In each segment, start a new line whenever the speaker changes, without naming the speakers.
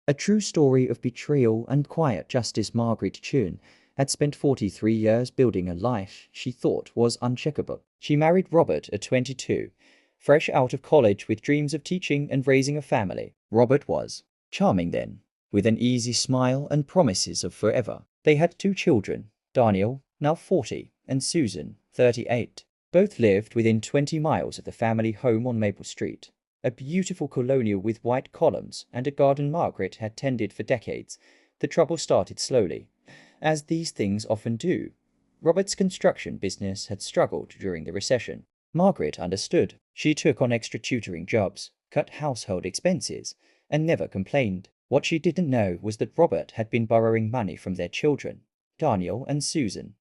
A true story of betrayal and quiet justice. Margaret Chun had spent 43 years building a life she thought was uncheckable. She married Robert at 22, fresh out of college with dreams of teaching and raising a family. Robert was charming then, with an easy smile and promises of forever. They had 2 children, Daniel, now 40, and Susan, 38. Both lived within 20 miles of the family home on Maple Street, a beautiful colonial with white columns and a garden Margaret had tended for decades. The trouble started slowly, as these things often do. Robert's construction business had struggled during the recession. Margaret understood. She took on extra tutoring jobs, cut household expenses, and never complained. What she didn't know was that Robert had been borrowing money from their children, Daniel and Susan,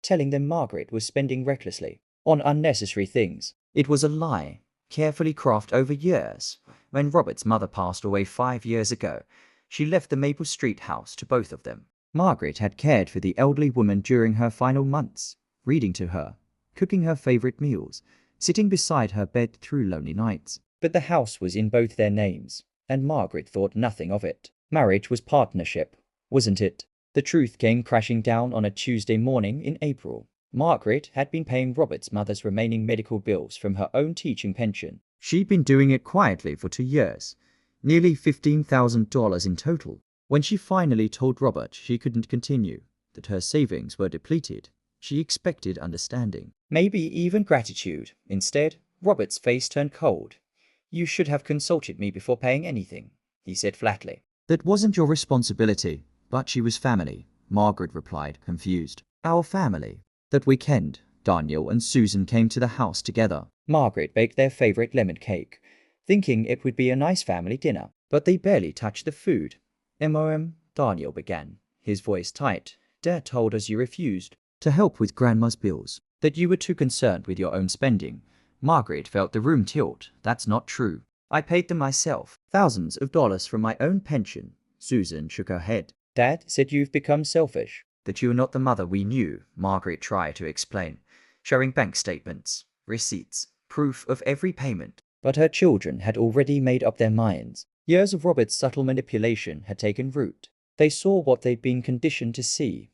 telling them Margaret was spending recklessly on unnecessary things. It was a lie, carefully crafted over years. When Robert's mother passed away 5 years ago, she left the Maple Street house to both of them. Margaret had cared for the elderly woman during her final months, reading to her, cooking her favorite meals, sitting beside her bed through lonely nights. But the house was in both their names, and Margaret thought nothing of it. Marriage was partnership, wasn't it? The truth came crashing down on a Tuesday morning in April. Margaret had been paying Robert's mother's remaining medical bills from her own teaching pension. She'd been doing it quietly for 2 years, nearly $15,000 in total. When she finally told Robert she couldn't continue, that her savings were depleted, she expected understanding, maybe even gratitude. Instead, Robert's face turned cold. "You should have consulted me before paying anything," he said flatly. "That wasn't your responsibility." "But she was family," Margaret replied, confused. "Our family." That weekend, Daniel and Susan came to the house together. Margaret baked their favorite lemon cake, thinking it would be a nice family dinner. But they barely touched the food. Daniel began, his voice tight. "Dad told us you refused to help with Grandma's bills, that you were too concerned with your own spending." Margaret felt the room tilt. "That's not true. I paid them myself, thousands of dollars from my own pension." Susan shook her head. "Dad said you've become selfish, that you're not the mother we knew." Margaret tried to explain, showing bank statements, receipts, proof of every payment. But her children had already made up their minds. Years of Robert's subtle manipulation had taken root. They saw what they'd been conditioned to see.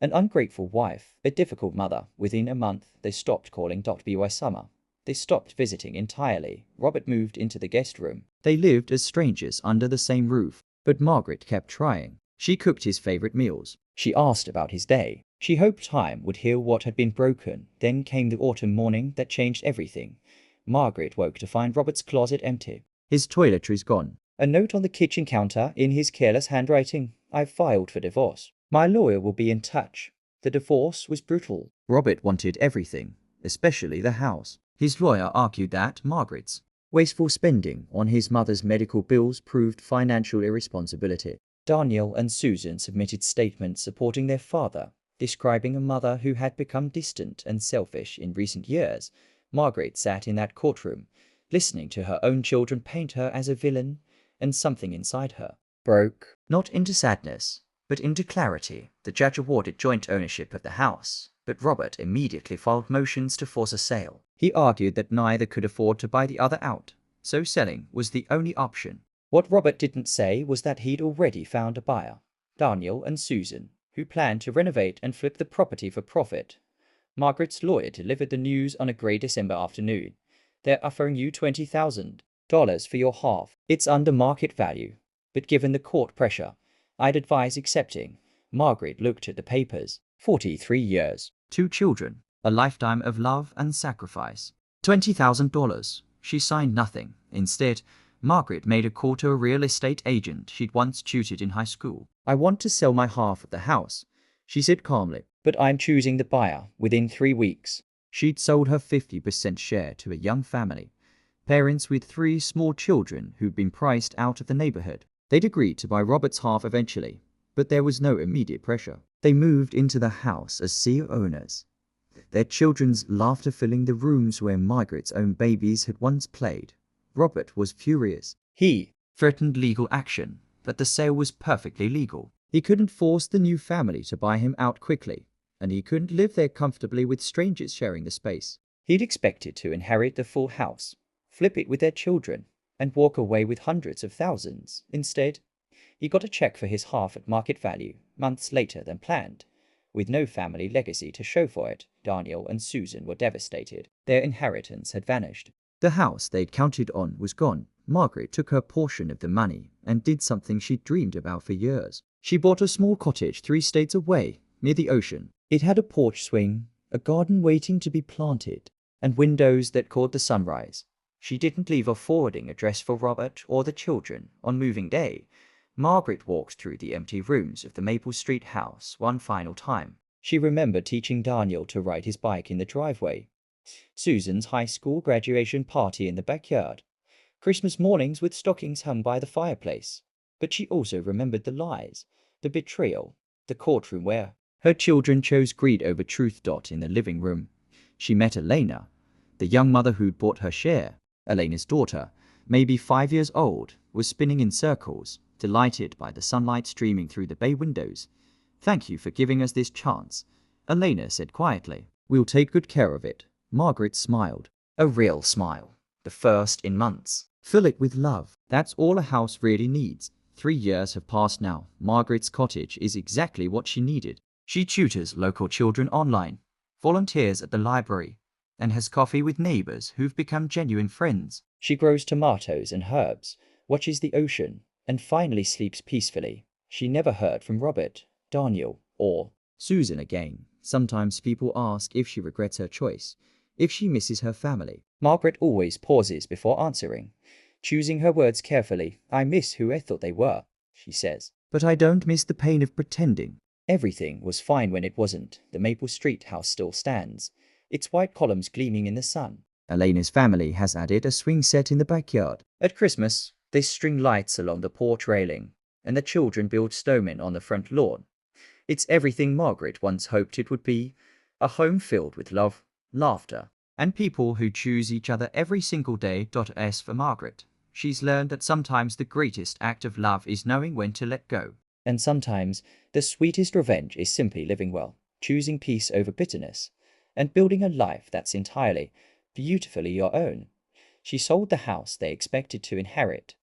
An ungrateful wife, a difficult mother. Within a month, they stopped calling by summer. They stopped visiting entirely. Robert moved into the guest room. They lived as strangers under the same roof. But Margaret kept trying. She cooked his favorite meals. She asked about his day. She hoped time would heal what had been broken. Then came the autumn morning that changed everything. Margaret woke to find Robert's closet empty. His toiletries gone. A note on the kitchen counter in his careless handwriting. "I've filed for divorce. My lawyer will be in touch." The divorce was brutal. Robert wanted everything, especially the house. His lawyer argued that Margaret's wasteful spending on his mother's medical bills proved financial irresponsibility. Daniel and Susan submitted statements supporting their father, describing a mother who had become distant and selfish in recent years. Margaret sat in that courtroom, listening to her own children paint her as a villain, and something inside her broke, not into sadness, but into clarity. The judge awarded joint ownership of the house, but Robert immediately filed motions to force a sale. He argued that neither could afford to buy the other out, so selling was the only option. What Robert didn't say was that he'd already found a buyer, Daniel and Susan, who planned to renovate and flip the property for profit. Margaret's lawyer delivered the news on a grey December afternoon. "They're offering you $20,000 for your half. It's under market value, but given the court pressure, I'd advise accepting." Margaret looked at the papers. 43 years, 2 children, a lifetime of love and sacrifice. $20,000. She signed nothing. Instead, Margaret made a call to a real estate agent she'd once tutored in high school. "I want to sell my half of the house," she said calmly, "but I'm choosing the buyer within 3 weeks." She'd sold her 50% share to a young family, parents with 3 small children who'd been priced out of the neighborhood. They'd agreed to buy Robert's half eventually, but there was no immediate pressure. They moved into the house as CEO owners, their children's laughter filling the rooms where Margaret's own babies had once played. Robert was furious. He threatened legal action, but the sale was perfectly legal. He couldn't force the new family to buy him out quickly, and he couldn't live there comfortably with strangers sharing the space. He'd expected to inherit the full house, flip it with their children, and walk away with hundreds of thousands. Instead, He got a check for his half at market value, months later than planned. With no family legacy to show for it, Daniel and Susan were devastated. Their inheritance had vanished. The house they'd counted on was gone. Margaret took her portion of the money and did something she'd dreamed about for years. She bought a small cottage 3 states away, near the ocean. It had a porch swing, a garden waiting to be planted, and windows that caught the sunrise. She didn't leave a forwarding address for Robert or the children. On moving day, Margaret walked through the empty rooms of the Maple Street house one final time. She remembered teaching Daniel to ride his bike in the driveway, Susan's high school graduation party in the backyard, Christmas mornings with stockings hung by the fireplace. But she also remembered the lies, the betrayal, the courtroom where her children chose greed over truth. In the living room, she met Elena, the young mother who'd bought her share. Elena's daughter, maybe 5 years old, was spinning in circles, delighted by the sunlight streaming through the bay windows. "Thank you for giving us this chance," Elena said quietly. "We'll take good care of it." Margaret smiled. A real smile. The first in months. Fill it with love. That's all a house really needs. 3 years have passed now. Margaret's cottage is exactly what she needed. She tutors local children online, volunteers at the library, and has coffee with neighbors who've become genuine friends. She grows tomatoes and herbs, watches the ocean, and finally sleeps peacefully. She never heard from Robert, Daniel, or Susan again. Sometimes people ask if she regrets her choice, if she misses her family. Margaret always pauses before answering, choosing her words carefully. "I miss who I thought they were," she says. "But I don't miss the pain of pretending." Everything was fine when it wasn't. The Maple Street house still stands, its white columns gleaming in the sun. Elena's family has added a swing set in the backyard. At Christmas, they string lights along the porch railing, and the children build snowmen on the front lawn. It's everything Margaret once hoped it would be, a home filled with love, laughter, and people who choose each other every single day. As for Margaret, she's learned that sometimes the greatest act of love is knowing when to let go. And sometimes the sweetest revenge is simply living well, choosing peace over bitterness, and building a life that's entirely, beautifully your own. She sold the house they expected to inherit,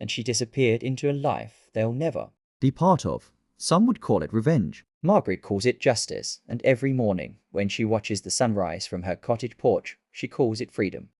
and she disappeared into a life they'll never be part of. Some would call it revenge. Margaret calls it justice, and every morning, when she watches the sunrise from her cottage porch, she calls it freedom.